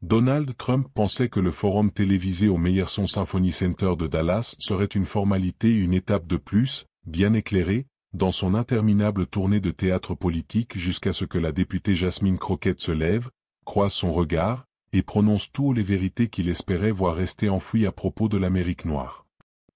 Donald Trump pensait que le forum télévisé au Meyerson Symphony Center de Dallas serait une formalité et une étape de plus, bien éclairée, dans son interminable tournée de théâtre politique jusqu'à ce que la députée Jasmine Crockett se lève, croise son regard, et prononce toutes les vérités qu'il espérait voir rester enfouies à propos de l'Amérique noire.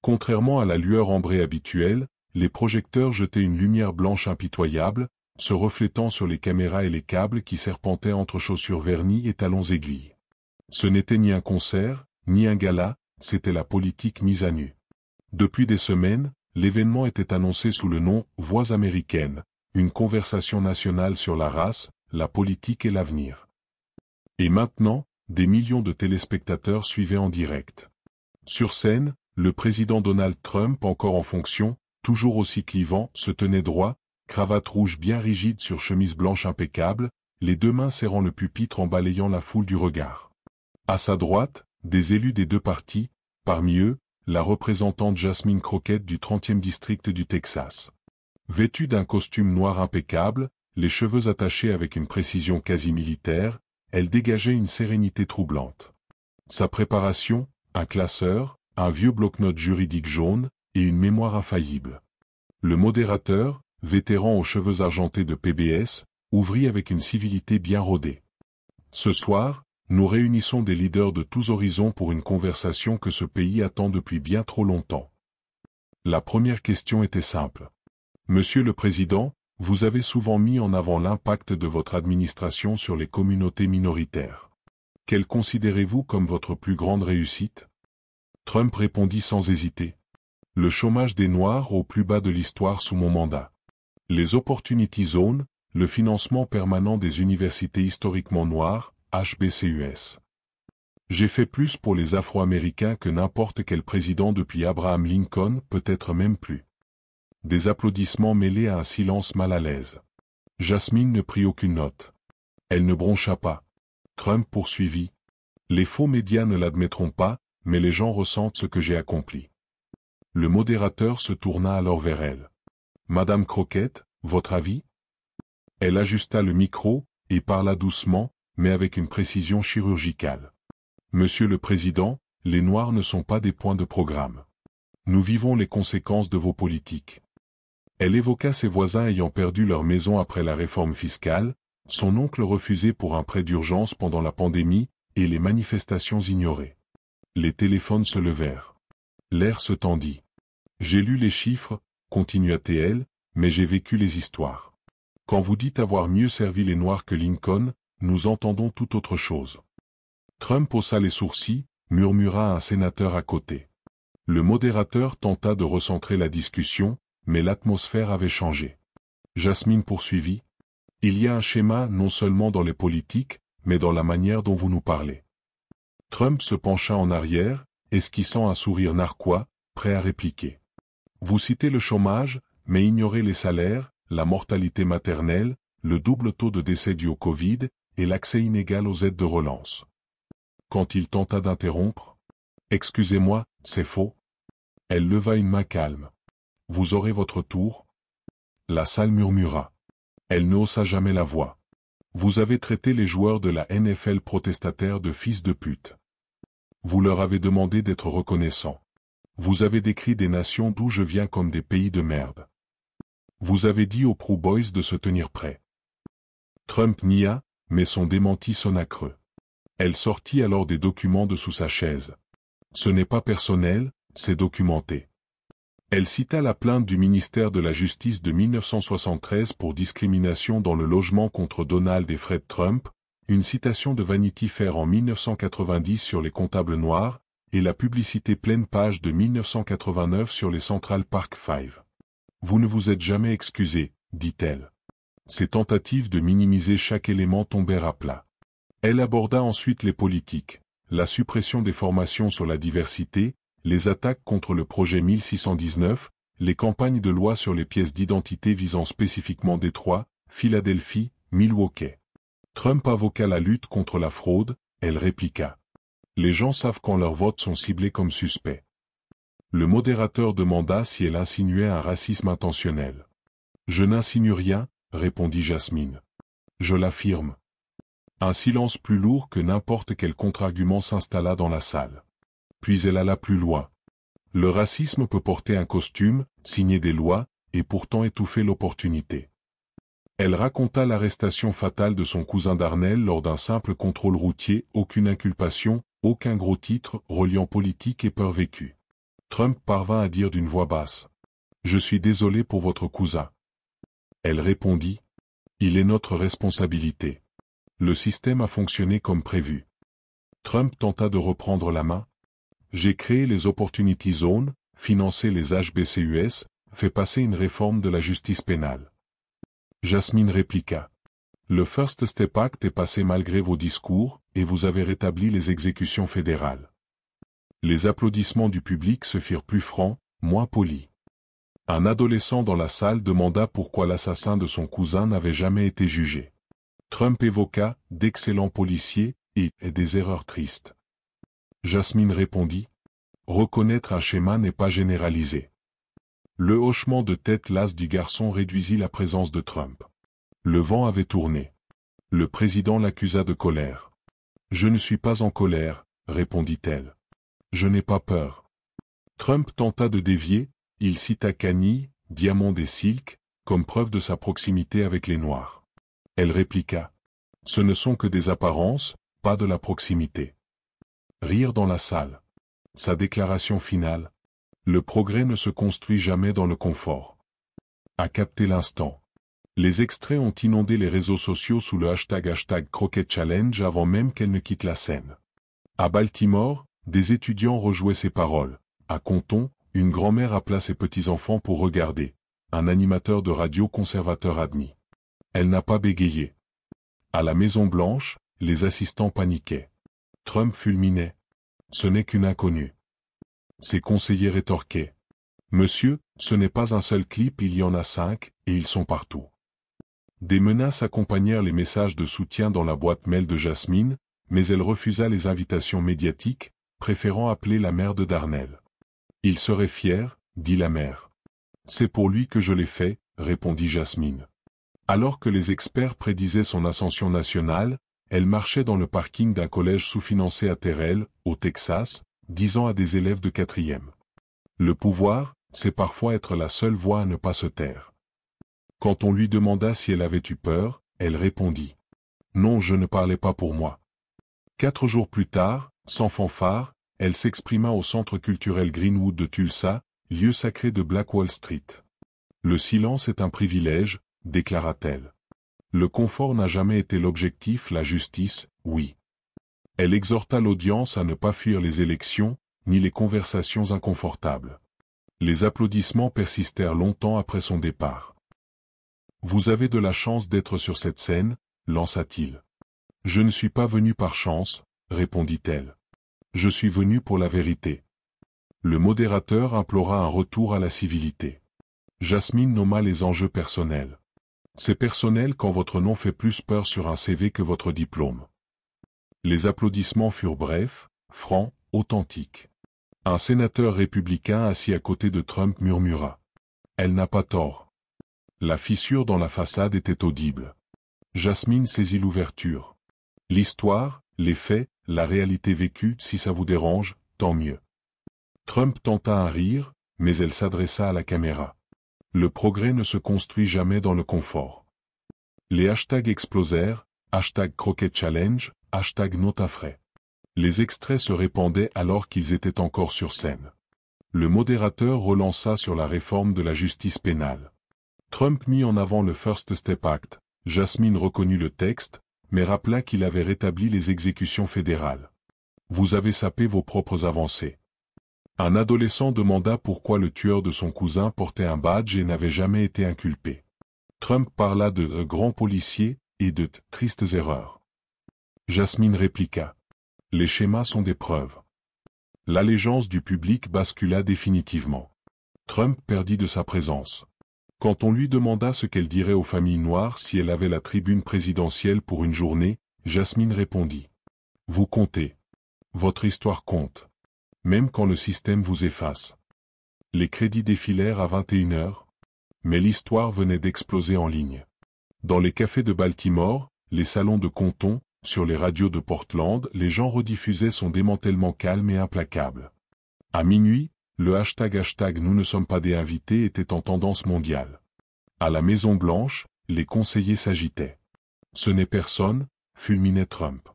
Contrairement à la lueur ambrée habituelle, les projecteurs jetaient une lumière blanche impitoyable, se reflétant sur les caméras et les câbles qui serpentaient entre chaussures vernies et talons aiguilles. Ce n'était ni un concert, ni un gala, c'était la politique mise à nu. Depuis des semaines, l'événement était annoncé sous le nom « Voix américaines », une conversation nationale sur la race, la politique et l'avenir. Et maintenant, des millions de téléspectateurs suivaient en direct. Sur scène, le président Donald Trump, encore en fonction, toujours aussi clivant, se tenait droit, cravate rouge bien rigide sur chemise blanche impeccable, les deux mains serrant le pupitre en balayant la foule du regard. À sa droite, des élus des deux partis, parmi eux, la représentante Jasmine Crockett du 30e district du Texas. Vêtue d'un costume noir impeccable, les cheveux attachés avec une précision quasi militaire, elle dégageait une sérénité troublante. Sa préparation, un classeur, un vieux bloc-notes juridique jaune, et une mémoire infaillible. Le modérateur, vétéran aux cheveux argentés de PBS, ouvrit avec une civilité bien rodée. Ce soir, nous réunissons des leaders de tous horizons pour une conversation que ce pays attend depuis bien trop longtemps. La première question était simple. Monsieur le Président, vous avez souvent mis en avant l'impact de votre administration sur les communautés minoritaires. Quelle considérez-vous comme votre plus grande réussite? Trump répondit sans hésiter. Le chômage des Noirs au plus bas de l'histoire sous mon mandat. Les Opportunity Zones, le financement permanent des universités historiquement noires, HBCUS. J'ai fait plus pour les Afro-Américains que n'importe quel président depuis Abraham Lincoln, peut-être même plus. Des applaudissements mêlés à un silence mal à l'aise. Jasmine ne prit aucune note. Elle ne broncha pas. Trump poursuivit. Les faux médias ne l'admettront pas, mais les gens ressentent ce que j'ai accompli. Le modérateur se tourna alors vers elle. Madame Crockett, votre avis? Elle ajusta le micro, et parla doucement, mais avec une précision chirurgicale. Monsieur le Président, les Noirs ne sont pas des points de programme. Nous vivons les conséquences de vos politiques. Elle évoqua ses voisins ayant perdu leur maison après la réforme fiscale, son oncle refusé pour un prêt d'urgence pendant la pandémie, et les manifestations ignorées. Les téléphones se levèrent. L'air se tendit. J'ai lu les chiffres, continua-t-elle, mais j'ai vécu les histoires. Quand vous dites avoir mieux servi les Noirs que Lincoln, nous entendons tout autre chose. Trump haussa les sourcils, murmura un sénateur à côté. Le modérateur tenta de recentrer la discussion, mais l'atmosphère avait changé. Jasmine poursuivit. Il y a un schéma non seulement dans les politiques, mais dans la manière dont vous nous parlez. Trump se pencha en arrière, esquissant un sourire narquois, prêt à répliquer. Vous citez le chômage, mais ignorez les salaires, la mortalité maternelle, le double taux de décès dû au Covid, et l'accès inégal aux aides de relance. Quand il tenta d'interrompre, « Excusez-moi, c'est faux ». Elle leva une main calme. « Vous aurez votre tour ». La salle murmura. Elle ne haussa jamais la voix. « Vous avez traité les joueurs de la NFL protestataires de fils de pute. Vous leur avez demandé d'être reconnaissants. Vous avez décrit des nations d'où je viens comme des pays de merde. Vous avez dit aux Proud Boys de se tenir prêts. » Trump nia, mais son démenti sonna creux. Elle sortit alors des documents de sous sa chaise. Ce n'est pas personnel, c'est documenté. Elle cita la plainte du ministère de la Justice de 1973 pour discrimination dans le logement contre Donald et Fred Trump, une citation de Vanity Fair en 1990 sur les comptables noirs, et la publicité pleine page de 1989 sur les Central Park Five. Vous ne vous êtes jamais excusé, dit-elle. Ces tentatives de minimiser chaque élément tombèrent à plat. Elle aborda ensuite les politiques, la suppression des formations sur la diversité, les attaques contre le projet 1619, les campagnes de loi sur les pièces d'identité visant spécifiquement Détroit, Philadelphie, Milwaukee. Trump invoqua la lutte contre la fraude, elle répliqua. Les gens savent quand leurs votes sont ciblés comme suspects. Le modérateur demanda si elle insinuait un racisme intentionnel. Je n'insinue rien, répondit Jasmine. Je l'affirme. Un silence plus lourd que n'importe quel contre-argument s'installa dans la salle. Puis elle alla plus loin. Le racisme peut porter un costume, signer des lois, et pourtant étouffer l'opportunité. Elle raconta l'arrestation fatale de son cousin Darnell lors d'un simple contrôle routier, aucune inculpation, aucun gros titre reliant politique et peur vécue. Trump parvint à dire d'une voix basse. « Je suis désolé pour votre cousin. » Elle répondit. « Il est notre responsabilité. Le système a fonctionné comme prévu. » Trump tenta de reprendre la main. « J'ai créé les Opportunity Zones, financé les HBCUS, fait passer une réforme de la justice pénale. » Jasmine répliqua. « Le First Step Act est passé malgré vos discours, et vous avez rétabli les exécutions fédérales. » Les applaudissements du public se firent plus francs, moins polis. Un adolescent dans la salle demanda pourquoi l'assassin de son cousin n'avait jamais été jugé. Trump évoqua « d'excellents policiers » et « des erreurs tristes ». Jasmine répondit « Reconnaître un schéma n'est pas généralisé. » Le hochement de tête las du garçon réduisit la présence de Trump. Le vent avait tourné. Le président l'accusa de colère. « Je ne suis pas en colère, » répondit-elle. « Je n'ai pas peur. » Trump tenta de dévier, il cita Kanye, Diamond et Silk, comme preuve de sa proximité avec les Noirs. Elle répliqua. « Ce ne sont que des apparences, pas de la proximité. » Rire dans la salle. Sa déclaration finale. Le progrès ne se construit jamais dans le confort. À capter l'instant. Les extraits ont inondé les réseaux sociaux sous le hashtag Crockett Challenge avant même qu'elle ne quitte la scène. À Baltimore, des étudiants rejouaient ces paroles. À Compton, une grand-mère appela ses petits-enfants pour regarder. Un animateur de radio conservateur admis. Elle n'a pas bégayé. À la Maison-Blanche, les assistants paniquaient. Trump fulminait. Ce n'est qu'une inconnue. Ses conseillers rétorquaient. « Monsieur, ce n'est pas un seul clip, il y en a 5, et ils sont partout. » Des menaces accompagnèrent les messages de soutien dans la boîte mail de Jasmine, mais elle refusa les invitations médiatiques, préférant appeler la mère de Darnell. « Il serait fier, » dit la mère. « C'est pour lui que je l'ai fait, » répondit Jasmine. Alors que les experts prédisaient son ascension nationale, elle marchait dans le parking d'un collège sous-financé à Terrell, au Texas, disant à des élèves de 4e. Le pouvoir, c'est parfois être la seule voix à ne pas se taire. Quand on lui demanda si elle avait eu peur, elle répondit. Non, je ne parlais pas pour moi. 4 jours plus tard, sans fanfare, elle s'exprima au centre culturel Greenwood de Tulsa, lieu sacré de Black Wall Street. Le silence est un privilège, déclara-t-elle. Le confort n'a jamais été l'objectif, la justice, oui. Elle exhorta l'audience à ne pas fuir les élections, ni les conversations inconfortables. Les applaudissements persistèrent longtemps après son départ. « Vous avez de la chance d'être sur cette scène, » lança-t-il. « Je ne suis pas venu par chance, » répondit-elle. « Je suis venu pour la vérité. » Le modérateur implora un retour à la civilité. Jasmine nomma les enjeux personnels. « C'est personnel quand votre nom fait plus peur sur un CV que votre diplôme. » Les applaudissements furent brefs, francs, authentiques. Un sénateur républicain assis à côté de Trump murmura. « Elle n'a pas tort. » La fissure dans la façade était audible. Jasmine saisit l'ouverture. « L'histoire, les faits, la réalité vécue, si ça vous dérange, tant mieux. » Trump tenta un rire, mais elle s'adressa à la caméra. « Le progrès ne se construit jamais dans le confort. » Les hashtags explosèrent, hashtag Crockett Challenge, hashtag Notafrais. Les extraits se répandaient alors qu'ils étaient encore sur scène. Le modérateur relança sur la réforme de la justice pénale. Trump mit en avant le First Step Act. Jasmine reconnut le texte, mais rappela qu'il avait rétabli les exécutions fédérales. Vous avez sapé vos propres avancées. Un adolescent demanda pourquoi le tueur de son cousin portait un badge et n'avait jamais été inculpé. Trump parla de grands policiers et de tristes erreurs. Jasmine répliqua. Les schémas sont des preuves. L'allégeance du public bascula définitivement. Trump perdit de sa présence. Quand on lui demanda ce qu'elle dirait aux familles noires si elle avait la tribune présidentielle pour une journée, Jasmine répondit. Vous comptez. Votre histoire compte. Même quand le système vous efface. Les crédits défilèrent à 21h. Mais l'histoire venait d'exploser en ligne. Dans les cafés de Baltimore, les salons de Compton, Sur les radios de Portland, les gens rediffusaient son démantèlement calme et implacable. À minuit, le hashtag Nous ne sommes pas des invités était en tendance mondiale. À la Maison-Blanche, les conseillers s'agitaient. Ce n'est personne, fulminait Trump.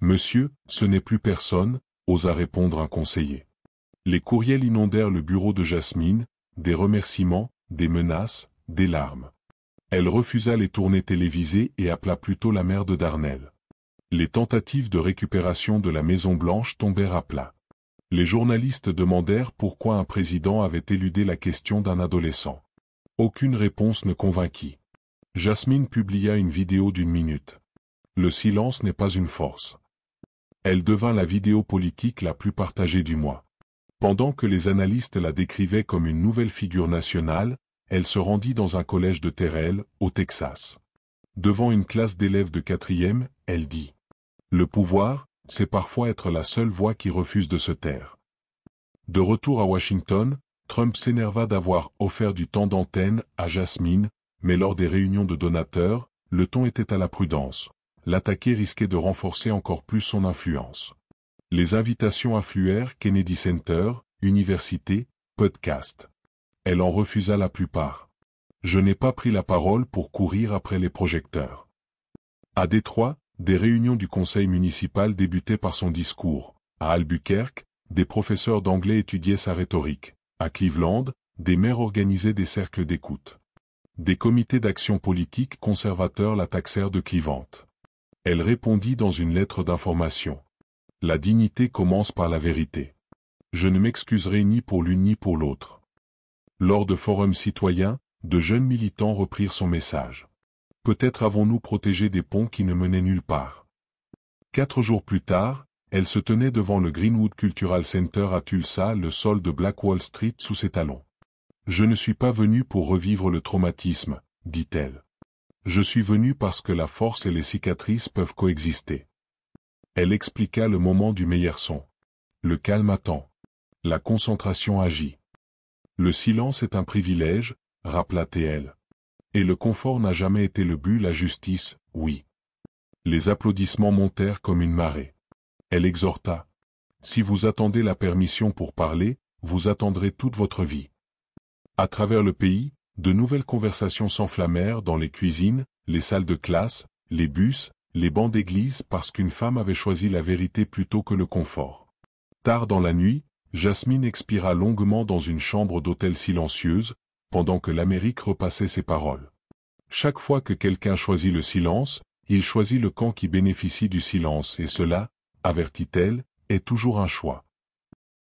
Monsieur, ce n'est plus personne, osa répondre un conseiller. Les courriels inondèrent le bureau de Jasmine, des remerciements, des menaces, des larmes. Elle refusa les tournées télévisées et appela plutôt la mère de Darnell. Les tentatives de récupération de la Maison-Blanche tombèrent à plat. Les journalistes demandèrent pourquoi un président avait éludé la question d'un adolescent. Aucune réponse ne convainquit. Jasmine publia une vidéo d'1 minute. Le silence n'est pas une force. Elle devint la vidéo politique la plus partagée du mois. Pendant que les analystes la décrivaient comme une nouvelle figure nationale, elle se rendit dans un collège de Terrell, au Texas. Devant une classe d'élèves de 4e, elle dit « Le pouvoir, c'est parfois être la seule voix qui refuse de se taire. » De retour à Washington, Trump s'énerva d'avoir offert du temps d'antenne à Jasmine, mais lors des réunions de donateurs, le ton était à la prudence. L'attaquer risquait de renforcer encore plus son influence. Les invitations affluèrent Kennedy Center, université, podcast. Elle en refusa la plupart. Je n'ai pas pris la parole pour courir après les projecteurs. À Détroit, des réunions du conseil municipal débutaient par son discours. À Albuquerque, des professeurs d'anglais étudiaient sa rhétorique. À Cleveland, des maires organisaient des cercles d'écoute. Des comités d'action politique conservateurs la taxèrent de clivante. Elle répondit dans une lettre d'information. La dignité commence par la vérité. Je ne m'excuserai ni pour l'une ni pour l'autre. Lors de forums citoyens, de jeunes militants reprirent son message. Peut-être avons-nous protégé des ponts qui ne menaient nulle part. 4 jours plus tard, elle se tenait devant le Greenwood Cultural Center à Tulsa, le sol de Black Wall Street sous ses talons. Je ne suis pas venue pour revivre le traumatisme, dit-elle. Je suis venue parce que la force et les cicatrices peuvent coexister. Elle expliqua le moment du meilleur son. Le calme attend. La concentration agit. Le silence est un privilège, rappela-t-elle. Et le confort n'a jamais été le but, la justice, oui. Les applaudissements montèrent comme une marée. Elle exhorta. Si vous attendez la permission pour parler, vous attendrez toute votre vie. À travers le pays, de nouvelles conversations s'enflammèrent dans les cuisines, les salles de classe, les bus, les bancs d'église parce qu'une femme avait choisi la vérité plutôt que le confort. Tard dans la nuit, Jasmine expira longuement dans une chambre d'hôtel silencieuse, pendant que l'Amérique repassait ses paroles. Chaque fois que quelqu'un choisit le silence, il choisit le camp qui bénéficie du silence et cela, avertit-elle, est toujours un choix.